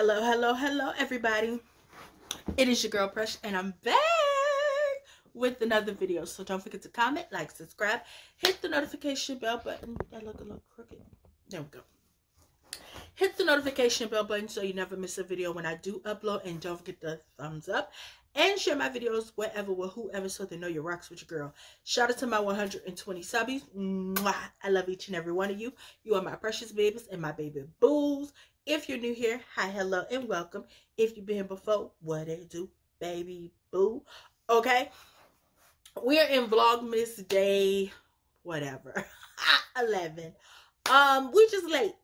Hello, hello, hello, everybody. It is your girl, Precious, and I'm back with another video. So don't forget to comment, like, subscribe, hit the notification bell button. That look a little crooked. There we go. Hit the notification bell button so you never miss a video when I do upload. And don't forget the thumbs up. And share my videos wherever with whoever so they know you rocks with your girl. Shout out to my 120 subbies. Mwah. I love each and every one of you. You are my precious babies and my baby boos. If you're new here, hi, hello, and welcome. If you've been here before, what it do, baby boo. Okay. We are in Vlogmas day, whatever, 11. We just late.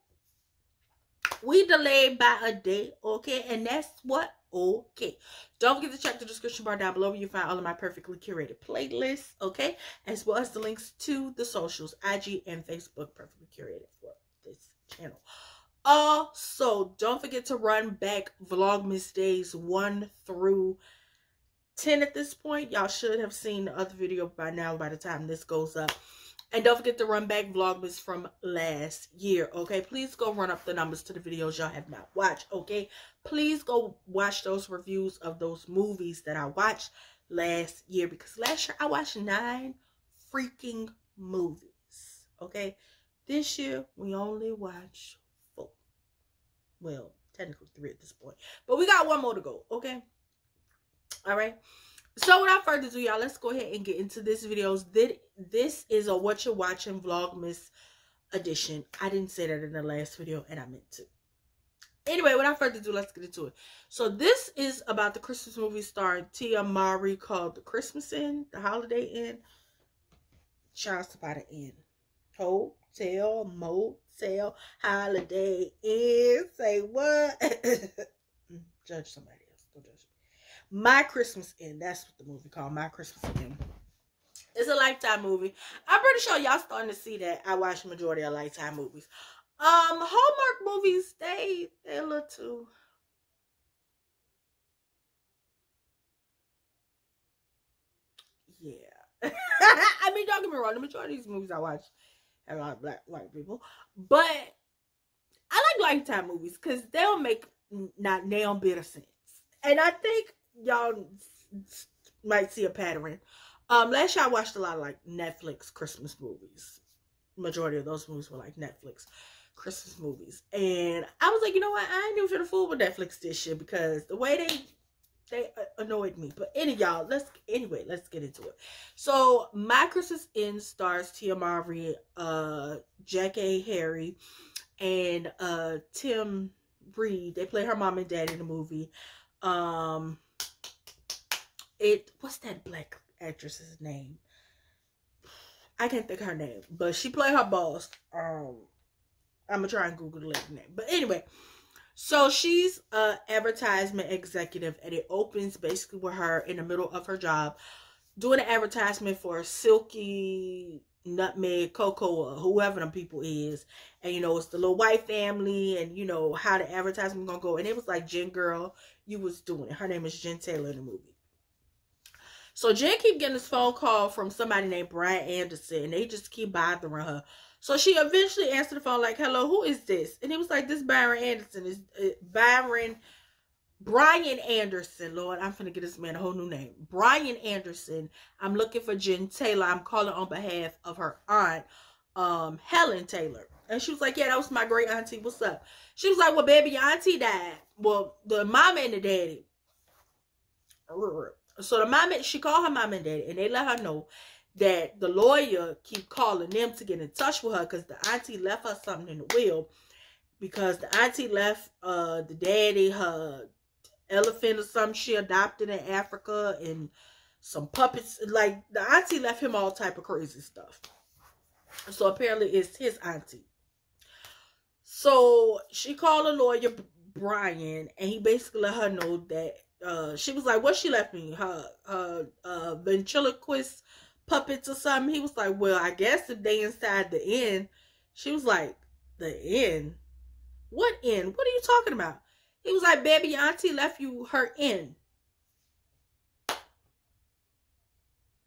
We delayed by a day, okay? And that's what? Okay. Don't forget to check the description bar down below where you find all of my perfectly curated playlists, okay? As well as the links to the socials, IG and Facebook, perfectly curated for this channel. Also, don't forget to run back Vlogmas days 1 through 10 at this point. Y'all should have seen the other video by now by the time this goes up. And don't forget to run back Vlogmas from last year, okay? Please go run up the numbers to the videos y'all have not watched, okay? Please go watch those reviews of those movies that I watched last year. Because last year I watched 9 freaking movies, okay? This year we only watched 4. Well, technically 3 at this point. But we got 1 more to go, okay? Alright? So without further ado, y'all, let's go ahead and get into this video. This is a What You're Watching Vlogmas edition. I didn't say that in the last video, and I meant to. Anyway, without further ado, let's get into it. So this is about the Christmas movie starring Tia Mowry called The Christmas Inn, The Holiday Inn. Child's by the Inn. Hotel, motel, Holiday Inn. Say what? Judge somebody else. Don't judge me. My Christmas Inn. That's what the movie called. My Christmas Inn. It's a Lifetime movie. I'm pretty sure y'all starting to see that I watch the majority of Lifetime movies. Hallmark movies, they a little too. Yeah. I mean, don't get me wrong. The majority of these movies I watch have a lot of white people. But I like Lifetime movies because they don't make not damn bit of sense. And I think y'all might see a pattern. Last year I watched a lot of like Netflix Christmas movies. Majority of those movies were like Netflix Christmas movies. And I was like, you know what? I ain't even finna fool with Netflix this year because the way they annoyed me. But y'all, let's get into it. So My Christmas Inn stars Tia Mowry, Jack A. Harry, and Tim Reed. They play her mom and dad in the movie. What's that black actress's name? I can't think of her name, but she played her boss. I'm gonna try and Google the lady's name. But anyway, so she's a advertisement executive, and it opens basically with her in the middle of her job doing an advertisement for Silky, Nutmeg, Cocoa, or whoever them people is. And you know, it's the little white family, and you know how the advertisement gonna go. And it was like Jen Girl, you was doing it. Her name is Jen Taylor in the movie. So Jen keep getting this phone call from somebody named Brian Anderson, and they just keep bothering her. So she eventually answered the phone like, hello, who is this? And it was like, this Brian Anderson is Brian Anderson. Lord, I'm finna get this man a whole new name. Brian Anderson. I'm looking for Jen Taylor. I'm calling on behalf of her aunt, Helen Taylor. And she was like, yeah, that was my great auntie. What's up? She was like, well, baby, your auntie died. Well, the mama and the daddy. So the mama, she called her mom and daddy, and they let her know that the lawyer keep calling them to get in touch with her because the auntie left her something in the will. Because the auntie left the daddy her elephant or something she adopted in Africa and some puppets. Like, the auntie left him all type of crazy stuff. So apparently it's his auntie. So she called the lawyer, Brian, and he basically let her know that she was like, what she left me? Her ventriloquist puppets or something. He was like, well, I guess if they inside the inn. She was like, the inn? What inn? What are you talking about? He was like, baby, your auntie left you her inn.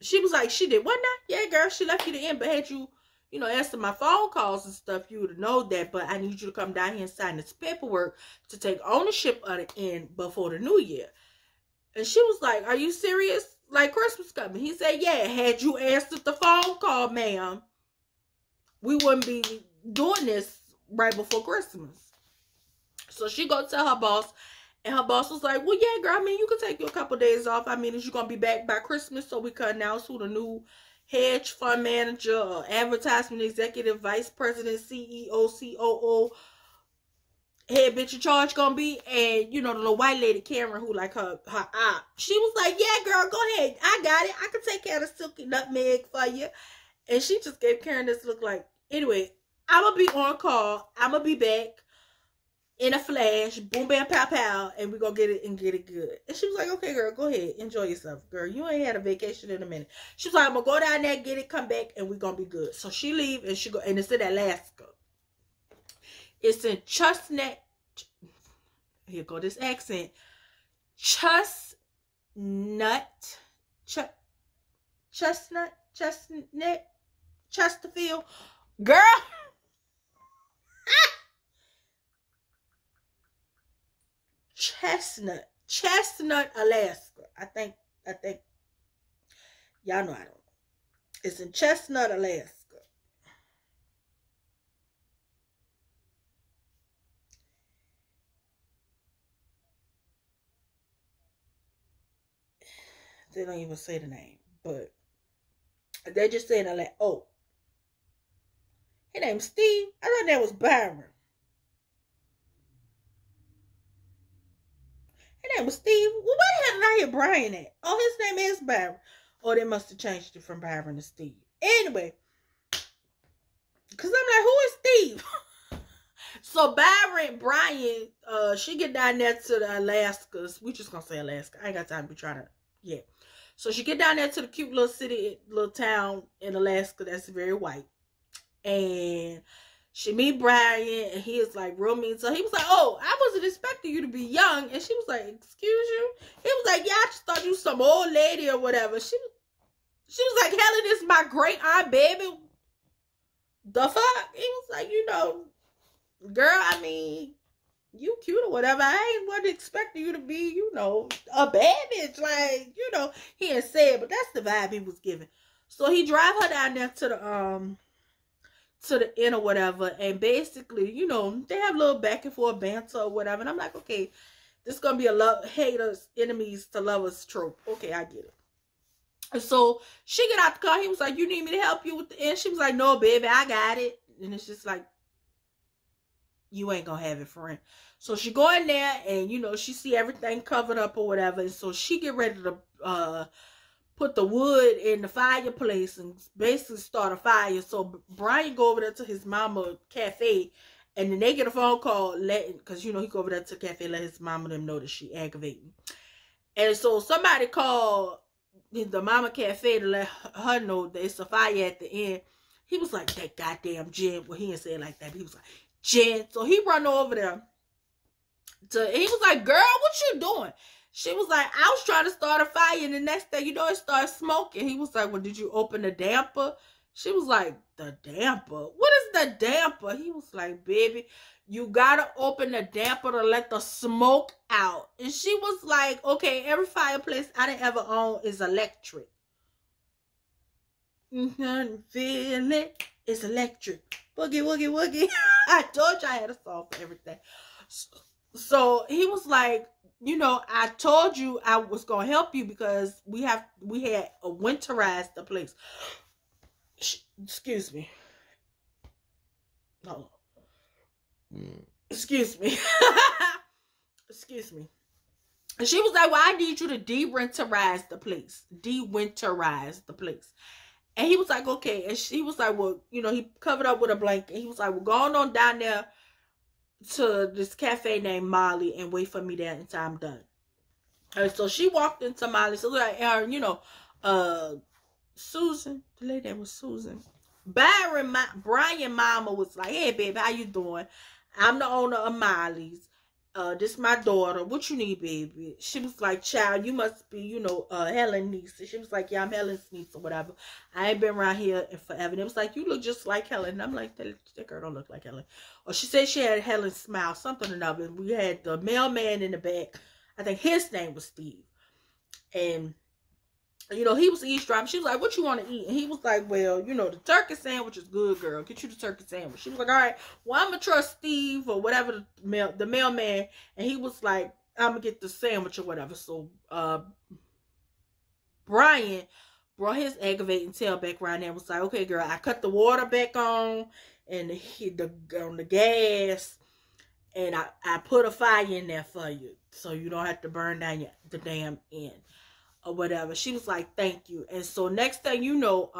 She was like, she did what now? Yeah, girl, she left you the inn, but had you you know, answer my phone calls and stuff, you would know that. But I need you to come down here and sign this paperwork to take ownership of it in before the new year. And she was like, are you serious? Like Christmas coming. He said, yeah, had you answered the phone call, ma'am, we wouldn't be doing this right before Christmas. So she go tell her boss, and her boss was like, well, yeah, girl, I mean, you can take you a couple days off. I mean, is you going to be back by Christmas so we can announce who the new hedge fund manager or advertisement executive, vice president, CEO, COO, head bitch in charge gonna be? And you know, the little white lady Karen, who like her op, she was like, yeah, girl, go ahead, I got it, I can take care of the silky nutmeg for you. And she just gave Karen this look like, anyway, I'm gonna be on call, I'm gonna be back in a flash, boom bam pow pow, and we're gonna get it and get it good. And she was like, okay, girl, go ahead, enjoy yourself, girl, you ain't had a vacation in a minute. She was like, I'm gonna go down there, get it, come back, and we're gonna be good. So she leave, and she go, and it's in Alaska. It's in Chestnut. Here go this accent. Chestnut. Chesterfield. Girl. Chestnut, Alaska. I think. Y'all know I don't know. It's in Chestnut, Alaska. They don't even say the name, but they just saying like, oh, his name's Steve. I thought that was Byron. His name was Steve. Well, where the hell did I hear Brian at? Oh, his name is Byron. Oh, they must have changed it from Byron to Steve. Anyway, because I'm like, who is Steve? So Brian, she get down there to the Alaskas. We just gonna say Alaska. I ain't got time to be trying to, yeah. So she get down there to the cute little city, little town in Alaska that's very white. And she meet Brian, and he is like real mean. So he was like, oh, I wasn't expecting you to be young. And she was like, excuse you? He was like, yeah, I just thought you some old lady or whatever. She was like, Helen, this is my great aunt, baby. The fuck? He was like, you know, girl, I mean, you cute or whatever. I ain't wasn't expecting you to be, you know, a bad bitch. Like, you know, he didn't say it, but that's the vibe he was giving. So he drive her down there to the inn or whatever, and basically, you know, they have a little back and forth banter or whatever. And I'm like, okay, this is gonna be a love haters, enemies to lovers trope. Okay, I get it. And so she get out the car. He was like, you need me to help you with the inn? She was like, no, baby, I got it. And it's just like, you ain't gonna have it, friend. So she go in there, and you know, she see everything covered up or whatever, and so she get ready to put the wood in the fireplace and basically start a fire. So Brian go over there to his mama cafe, and then they get a phone call because you know he go over there to the cafe, let his mama them know that she aggravating. And so somebody called the mama cafe to let her know that it's a fire at the end. He was like, that goddamn Jen. Well, he didn't say it like that, but he was like, Jen. So he run over there he was like, girl, what you doing? She was like, I was trying to start a fire, and the next thing you know, it started smoking. He was like, well, did you open the damper? She was like, the damper? What is the damper? He was like, baby, you gotta open the damper to let the smoke out. And she was like, okay, every fireplace I didn't ever own is electric. Feel it? It's electric. Boogie, woogie, woogie. I told you I had a song for everything. So he was like, you know, I told you I was gonna help you because we had winterized the place. Excuse me. Hold on. Excuse me. Excuse me. And she was like, well, I need you to de-winterize the place. De-winterize the place. And he was like, okay. And she was like, well, you know, he covered up with a blanket. He was like, well, go on down there to this cafe named Molly and wait for me there until I'm done. And so she walked into Molly. So like, you know, Susan, the lady name was Susan. Brian mama was like, hey baby, how you doing? I'm the owner of Molly's. this my daughter. What you need, baby? She was like, child, you must be, Helen's niece. And she was like, yeah, I'm Helen's niece or whatever. I ain't been around here in forever. And it was like, you look just like Helen. And I'm like, that girl don't look like Helen. Or she said she had Helen's smile, something or another. And we had the mailman in the back. I think his name was Steve. And he was eavesdropping. She was like, what you want to eat? And he was like, well, the turkey sandwich is good, girl. Get you the turkey sandwich. She was like, all right, well, I'm going to trust Steve or whatever, the mailman. And he was like, I'm going to get the sandwich or whatever. So, Brian brought his aggravating tail back around there and was like, okay, girl, I cut the water back on and on the gas. And I put a fire in there for you. So you don't have to burn down the damn end. Or whatever. She was like, thank you. And so next thing you know,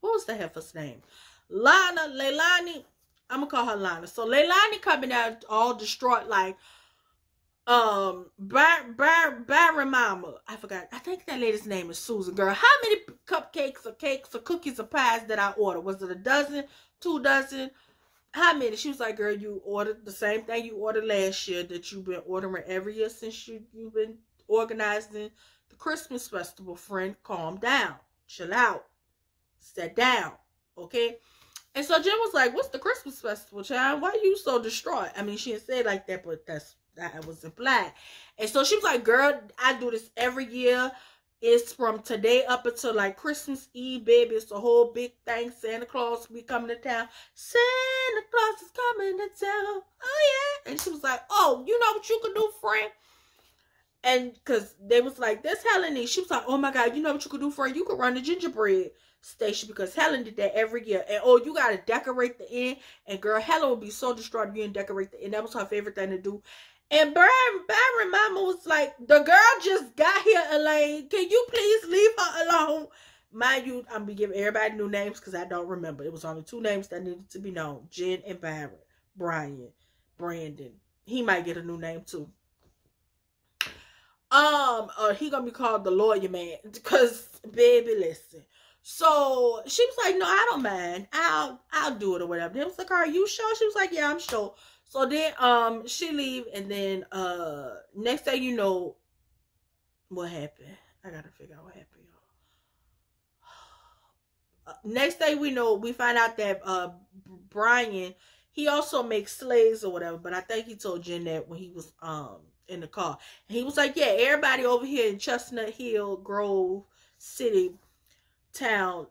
what was the heifer's name? Leilani. I'm gonna call her Lana. So Leilani coming out all distraught, like, Barry Mama. I forgot. I think that lady's name is Susan. Girl, how many cupcakes or cakes or cookies or pies did I order? Was it a dozen? 2 dozen? How many? She was like, girl, you ordered the same thing you ordered last year that you've been ordering every year since you've been organizing the Christmas festival. Friend, calm down. Chill out. Sit down. Okay? And so Jen was like, what's the Christmas festival, child? Why are you so distraught? I mean, she didn't say it like that, but that was implied. And so she was like, girl, I do this every year. It's from today up until like Christmas Eve, baby. It's a whole big thing. Santa Claus will be coming to town. Santa Claus is coming to town. Oh, yeah. And she was like, oh, you know what you can do, friend? And because they was like, that's Helen. She was like, oh, my God, you know what you could do, friend? You could run the gingerbread station because Helen did that every year. And, oh, you got to decorate the end. And, girl, Helen would be so distraught if you didn't decorate the end. That was her favorite thing to do. And Barry Mama was like, the girl just got here, Elaine. Can you please leave her alone? Mind you, I'm going to be giving everybody new names because I don't remember. It was only 2 names that needed to be known. Jen and Barry. Brian. Brandon. He might get a new name too. He going to be called the lawyer man. Because, baby, listen. So, she was like, no, I don't mind. I'll do it or whatever. They was like, are you sure? She was like, yeah, I'm sure. So then she leave, and then next thing you know, what happened? I gotta figure out what happened, y'all. Next thing we know, we find out that Brian, he also makes slaves or whatever, but I think he told Jen that when he was in the car. And he was like, yeah, everybody over here in Chestnut Hill, Grove City, town,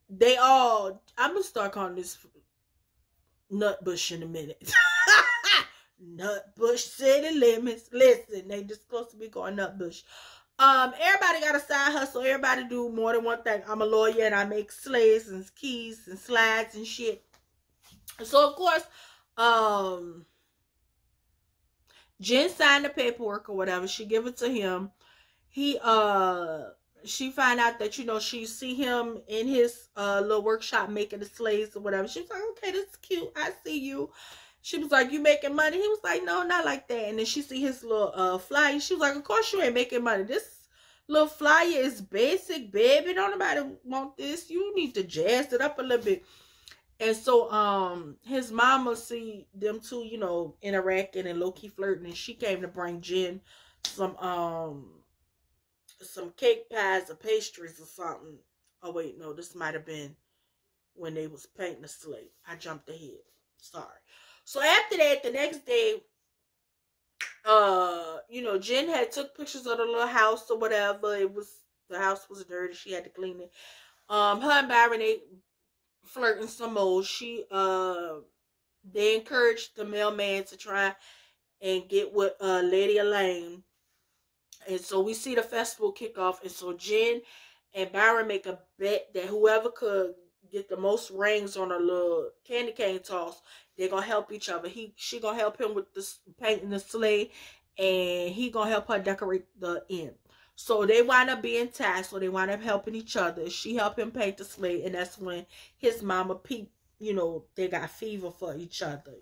they all, I'm gonna start calling this Nutbush in a minute. Nutbush city limits. Listen, they just supposed to be going Nutbush. Everybody got a side hustle. Everybody do more than one thing. I'm a lawyer and I make slates and keys and slides and shit. So of course, Jen signed the paperwork or whatever. She give it to him. She find out that, she see him in his little workshop making the slaves or whatever. She was like, okay, this is cute. I see you. She was like, you making money? He was like, no, not like that. And then she see his little flyer. She was like, of course you ain't making money. This little flyer is basic, baby. Don't nobody want this. You need to jazz it up a little bit. And so his mama see them two, interacting and low-key flirting. And she came to bring Jen some cake pies or pastries or something. Oh, wait, no, this might have been when they was painting the slate. I jumped ahead. Sorry. So after that, the next day, Jen had took pictures of the little house or whatever. The house was dirty. She had to clean it. Her and Byron, they flirting some more. They encouraged the mailman to try and get with Lady Elaine. And so we see the festival kick off. And so Jen and Byron make a bet that whoever could get the most rings on a little candy cane toss, they're going to help each other. She going to help him with the painting the sleigh. And he going to help her decorate the end. So they wind up being tied. So they wind up helping each other. She helped him paint the sleigh. And that's when his mama peeped, they got fever for each other,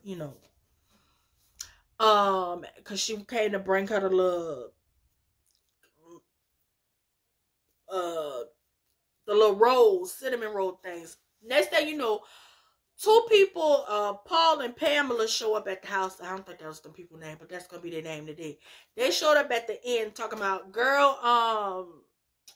because she came to bring her the little rolls, cinnamon roll things. Next thing you know, two people, Paul and Pamela, show up at the house. I don't think that was the people's name, but that's gonna be their name today. They showed up at the end talking about, girl,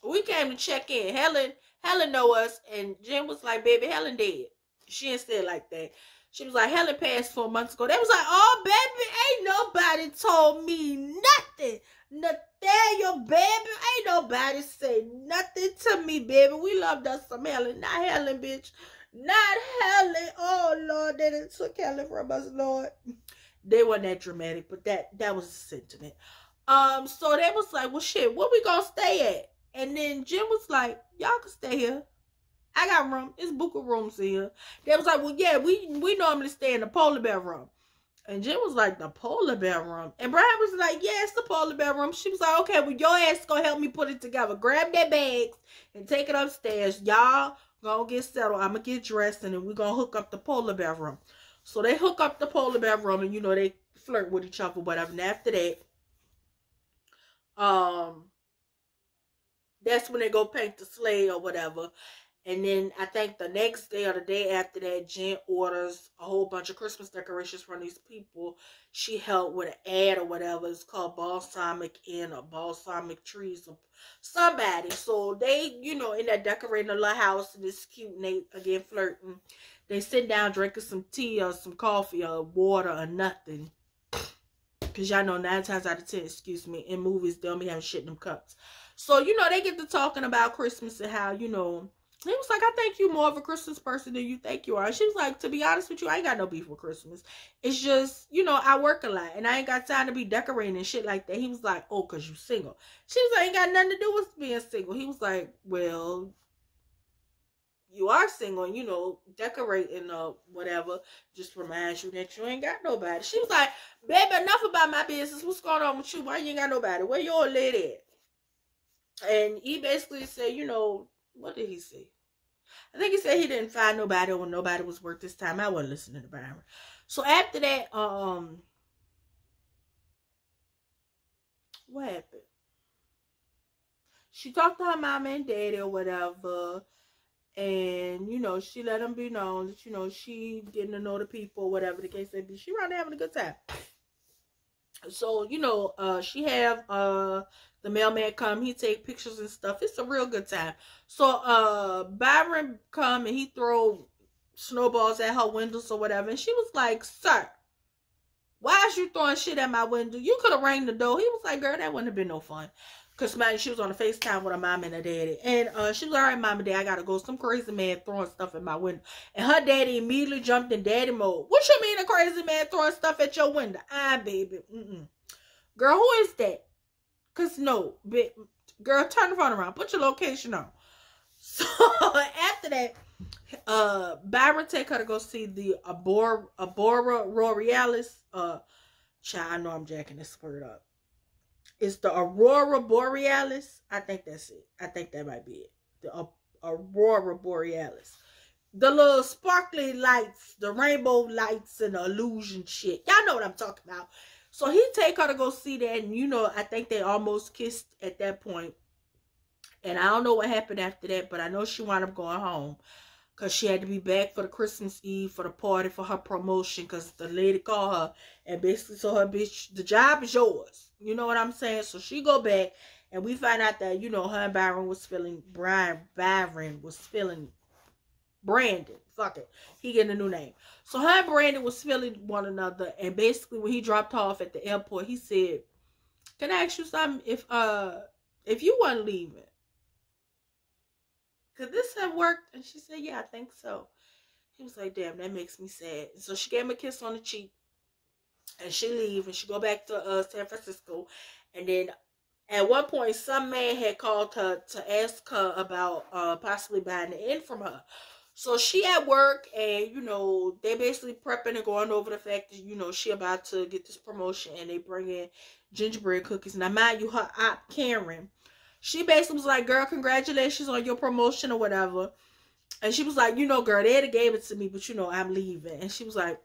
we came to check in. Helen know us, and Jen was like, baby, Helen dead. She didn't say it like that. She was like, Helen passed 4 months ago. They was like, oh, baby, ain't nobody told me nothing. Nathaniel, baby, ain't nobody say nothing to me, baby. We loved us some Helen, not Helen, bitch. Not Helen. Oh, Lord, they done took Helen from us, Lord. They weren't that dramatic, but that was the sentiment. So they was like, well, shit, where we gonna stay at? And then Jim was like, y'all can stay here. I got room. It's book of rooms here. They was like, well, yeah, we normally stay in the polar bear room. And Jim was like, the polar bear room? And Brian was like, yeah, it's the polar bear room. She was like, okay, well, your ass gonna help me put it together. Grab that bags and take it upstairs. Y'all gonna get settled. I'm gonna get dressed, and then we're gonna hook up the polar bear room. So they hook up the polar bear room, and, you know, they flirt with each other, whatever. And after that, that's when they go paint the sleigh or whatever. And then I think the next day or the day after that, Jen orders a whole bunch of Christmas decorations from these people she helped with an ad or whatever. It's called Balsamic Inn or Balsamic Trees or somebody. So they, you know, in that decorating a little house, and it's cute, and they, again, flirting. They sit down drinking some tea or some coffee or water or nothing. Because y'all know 9 times out of 10, excuse me, in movies, they'll be having shit in them cups. So, you know, they get to talking about Christmas and how, you know, he was like, I think you more of a Christmas person than you think you are. And she was like, to be honest with you, I ain't got no beef with Christmas. It's just, you know, I work a lot, and I ain't got time to be decorating and shit like that. He was like, oh, because you single. She was like, ain't got nothing to do with being single. He was like, well, you are single, and, you know, decorating or whatever just reminds you that you ain't got nobody. She was like, baby, enough about my business. What's going on with you? Why you ain't got nobody? Where your old lady at? And he basically said, you know, what did he say? I think he said he didn't find nobody, or nobody was worth his time. I wasn't listening to Byron. So after that, what happened? She talked to her mama and daddy or whatever, and, you know, she let them be known that, you know, she getting to know the people, whatever the case may be. She around there having a good time. So, you know, she have the mailman come, he take pictures and stuff. It's a real good time. So Byron come and he throw snowballs at her windows or whatever, and she was like, sir, why is you throwing shit at my window? You could have rang the door. He was like, girl, that wouldn't have been no fun. Because, man, she was on a FaceTime with her mom and her daddy. And she was like, all right, mom and dad, I got to go. Some crazy man throwing stuff at my window. And her daddy immediately jumped in daddy mode. What you mean a crazy man throwing stuff at your window? Baby. Girl, who is that? Because, no. Girl, turn the phone around. Put your location on. So, after that, Byron take her to go see the Aurora Borealis. Child, I know I'm jacking this word up. It's the Aurora Borealis. I think that's it. I think that might be it. The Aurora Borealis. The little sparkly lights, the rainbow lights and the illusion shit. Y'all know what I'm talking about. So he take her to go see that. And, you know, I think they almost kissed at that point. And I don't know what happened after that, but I know she wound up going home. Because she had to be back for the Christmas Eve, for the party, for her promotion. Because the lady called her and basically told her, bitch, the job is yours. You know what I'm saying? So she go back, and we find out that, you know, her and Byron was feeling, Byron was feeling Brandon. Fuck it. He getting a new name. So her and Brandon was feeling one another. And basically when he dropped her off at the airport, he said, can I ask you something? If you weren't leaving, could this have worked? And she said, yeah, I think so. He was like, damn, that makes me sad. So she gave him a kiss on the cheek. And she leave, and she go back to San Francisco. And then at one point, some man had called her to ask her about possibly buying the inn from her. So she at work, and, you know, they basically prepping and going over the fact that, you know, she about to get this promotion, and they bring in gingerbread cookies. Now, mind you, her aunt Karen, she basically was like, girl, congratulations on your promotion or whatever. And she was like, you know, girl, they gave it to me, but, you know, I'm leaving. And she was like,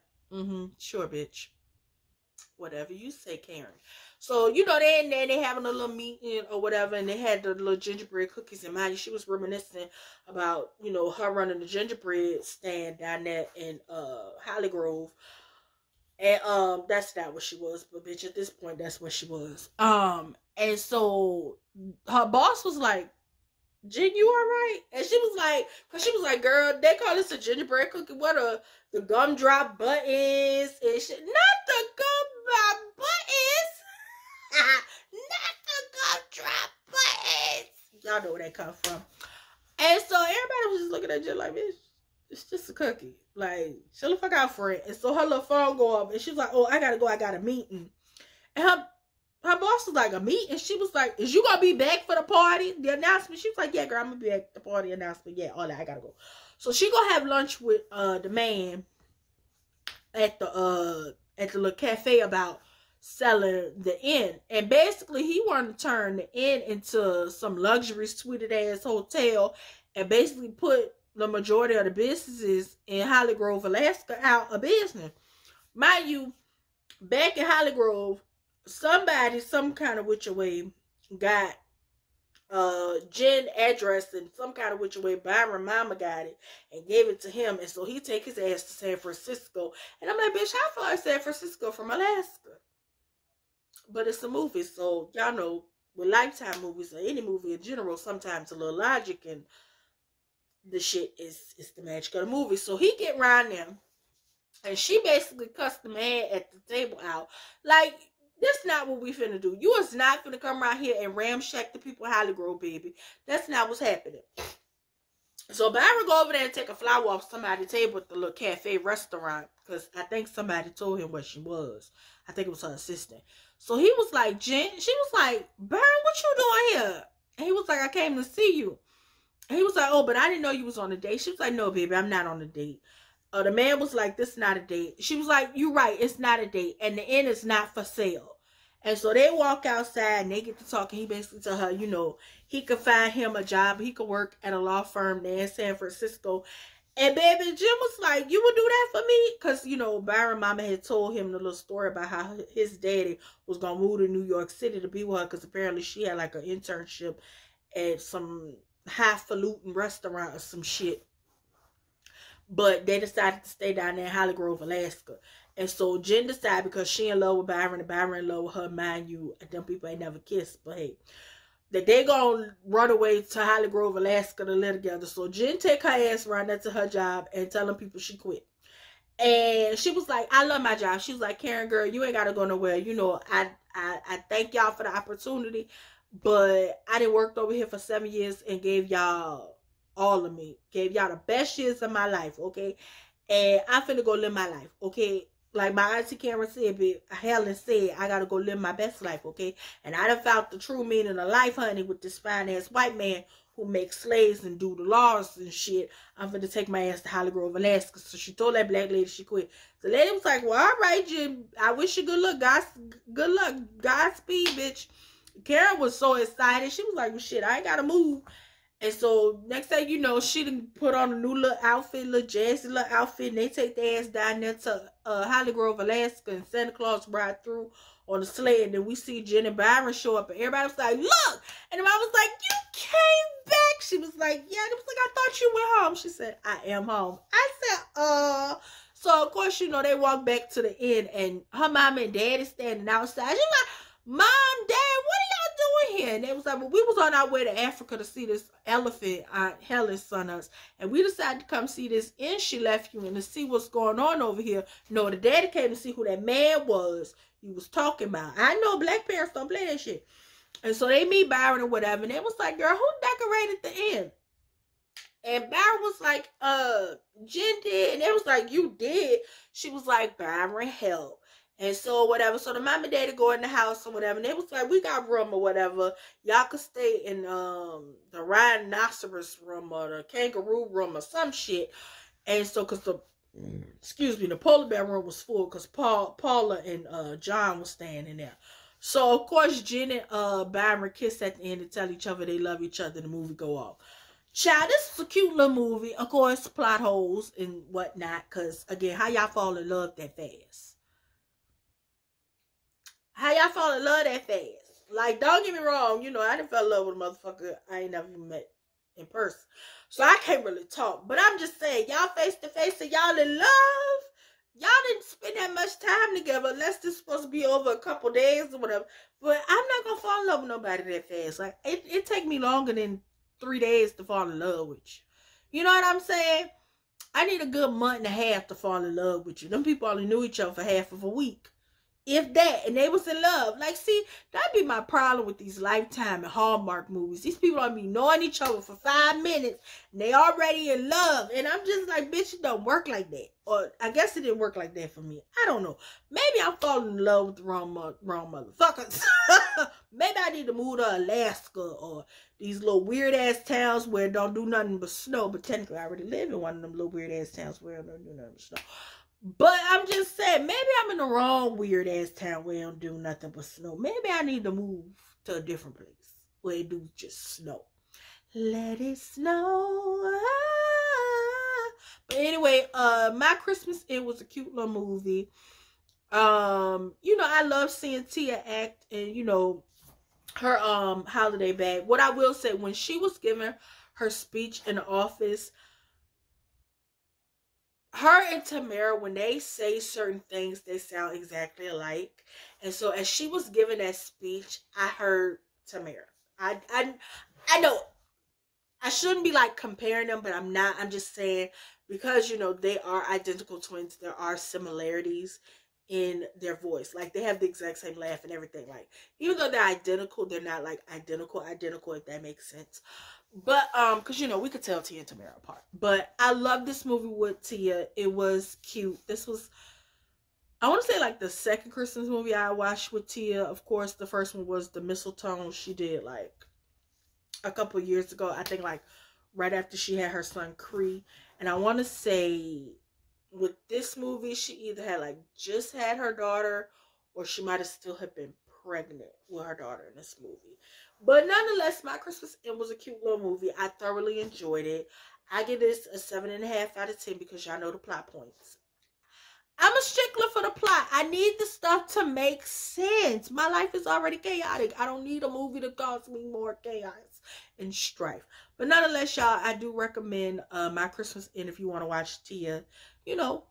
sure, bitch. Whatever you say, Karen. So, you know, they in there, they having a little meeting or whatever, and they had the little gingerbread cookies. And mind you, she was reminiscing about, you know, her running the gingerbread stand down there in Holly Grove. And that's not what she was, but bitch, at this point, that's what she was. And so her boss was like, Jen, you alright? And she was like, cause she was like, girl, they call this a gingerbread cookie. What are the gumdrop buttons and shit? Not the gumdrop buttons. Not the gumdrop buttons. Y'all know where that come from. And so everybody was just looking at Jen like, bitch, it's just a cookie. Like, chill the fuck out for it. And so her little phone go up, and she was like, oh, I gotta go. I got a meeting. And her boss was like, a meeting? She was like, is you gonna be back for the party? The announcement? She was like, yeah, girl, I'm gonna be back at the party announcement. Yeah, all that, I gotta go. So she gonna have lunch with the man at the little cafe about selling the inn. And basically he wanted to turn the inn into some luxury suited ass hotel and basically put the majority of the businesses in Holly Grove, Alaska out of business. Mind you, back in Holly Grove, somebody, some kind of which way, got Jen address and some kind of which way Byron mama got it and gave it to him. And so he take his ass to San Francisco. And I'm like, bitch, how far is San Francisco from Alaska? But it's a movie, so y'all know with Lifetime movies or any movie in general, sometimes a little logic and the shit is the magic of the movie. So he get around them, and she basically cussed the man at the table out. Like, that's not what we finna do. You is not finna come around here and ramshack the people in Holly Grove, baby. That's not what's happening. So Byron go over there and take a flower off somebody's table at the little cafe restaurant, because I think somebody told him what she was. I think it was her assistant. So he was like, Jen, she was like, Byron, what you doing here? And he was like, I came to see you. And he was like, oh, but I didn't know you was on a date. She was like, no, baby, I'm not on a date. The man was like, this is not a date. She was like, you're right, it's not a date. And the inn is not for sale. And so they walk outside and they get to talking. He basically tell her, you know, he could find him a job. He could work at a law firm there in San Francisco. And baby, Jim was like, you would do that for me? Because, you know, Byron mama had told him the little story about how his daddy was going to move to New York City to be with her, because apparently she had like an internship at some highfalutin restaurant or some shit. But they decided to stay down there in Holly Grove, Alaska. And so Jen decided, because she in love with Byron and Byron in love with her, mind you, them people ain't never kissed, but hey, that they gonna run away to Holly Grove, Alaska to live together. So Jen take her ass right there to her job and telling people she quit. And she was like, I love my job. She was like, Karen, girl, you ain't gotta go nowhere. You know, I thank y'all for the opportunity, but I done worked over here for 7 years and gave y'all all of me. Gave y'all the best years of my life, okay? And I'm finna go live my life, okay? Like my auntie Karen said, but Helen said, I gotta go live my best life, okay? And I done found the true meaning of life, honey, with this fine-ass white man who makes slaves and do the laws and shit. I'm finna take my ass to Holly Grove, Alaska. So she told that black lady she quit. The lady was like, well, all right, Jim. I wish you good luck. Good luck. Godspeed, bitch. Karen was so excited. She was like, well, shit, I ain't gotta move. And so next thing you know, she done put on a new little outfit, little jazzy little outfit, and they take their ass down there to Holly Grove, Alaska, and Santa Claus ride through on the sleigh. And then we see Jen and Byron show up, and everybody was like, look! And the mom was like, you came back! She was like, yeah. And it was like, I thought you went home. She said, I am home. I said, So, of course, you know, they walked back to the inn, and her mom and dad is standing outside. She was like, Mom, Dad, what are y'all doing here? And they was like, well, we was on our way to Africa to see this elephant Aunt Helen sent us. And we decided to come see this inn she left you and to see what's going on over here. No, the daddy came to see who that man was you was talking about. I know black parents don't play that shit. And so they meet Byron or whatever. And they was like, girl, who decorated the inn? And Byron was like, Jen did. And they was like, you did? She was like, Byron helped. And so whatever. So the mom and daddy go in the house or whatever. And they was like, we got room or whatever. Y'all could stay in the rhinoceros room or the kangaroo room or some shit. And so because the polar bear room was full because Paula and John was staying in there. So of course Jen and Byron kiss at the end and tell each other they love each other and the movie go off. Child, this is a cute little movie. Of course, plot holes and whatnot. Because again, how y'all fall in love that fast? How y'all fall in love that fast? Like, don't get me wrong, you know, I didn't fall in love with a motherfucker I ain't never even met in person. So I can't really talk. But I'm just saying, y'all face to face and y'all in love. Y'all didn't spend that much time together unless this supposed to be over a couple days or whatever. But I'm not gonna fall in love with nobody that fast. Like, it take me longer than 3 days to fall in love with you. You know what I'm saying? I need a good month and a half to fall in love with you. Them people only knew each other for half of a week. If that, and they was in love. Like, see, that'd be my problem with these Lifetime and Hallmark movies. These people don't be knowing each other for 5 minutes, and they already in love. And I'm just like, bitch, it don't work like that. Or I guess it didn't work like that for me. I don't know. Maybe I'm falling in love with the wrong motherfuckers. Maybe I need to move to Alaska or these little weird ass towns where it don't do nothing but snow. But technically, I already live in one of them little weird ass towns where it don't do nothing but snow. But I'm just saying, maybe I'm in the wrong weird ass town where I don't do nothing but snow. Maybe I need to move to a different place where it do just snow. Let it snow. But anyway, My Christmas, it was a cute little movie. You know, I love seeing Tia act and, you know, her holiday bag. What I will say, when she was giving her speech in the office, her and Tamara, when they say certain things, they sound exactly alike. And so as she was giving that speech, I heard Tamara. I know I shouldn't be like comparing them, but I'm not. I'm just saying, because you know they are identical twins, there are similarities in their voice. Like, they have the exact same laugh and everything. Like, even though they're identical, they're not like identical, if that makes sense. But because you know, we could tell Tia and Tamara apart. But I love this movie with Tia. It was cute. This was, I want to say, like the second Christmas movie I watched with Tia. Of course, the first one was the Mistletoe. She did like a couple years ago. I think like right after she had her son Cree. And I want to say with this movie, she either had like just had her daughter, or she might have still have been pregnant with her daughter in this movie. But nonetheless, My Christmas, it was a cute little movie. I thoroughly enjoyed it. I give this a 7.5 out of 10 because y'all know the plot points. I'm a stickler for the plot. I need the stuff to make sense. My life is already chaotic. I don't need a movie to cause me more chaos and strife. But nonetheless, y'all, I do recommend My Christmas. And if you want to watch Tia, you know,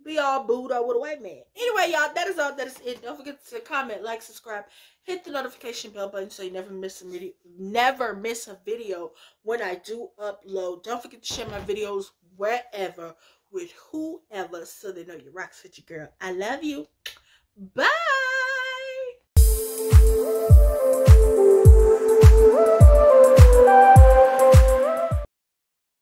be all booed up with a white man. Anyway, y'all, that is all. That is it. Don't forget to comment, like, subscribe, hit the notification bell button so you never miss a video when I do upload. Don't forget to share my videos wherever with whoever so they know you rocks with your girl. I love you. Bye.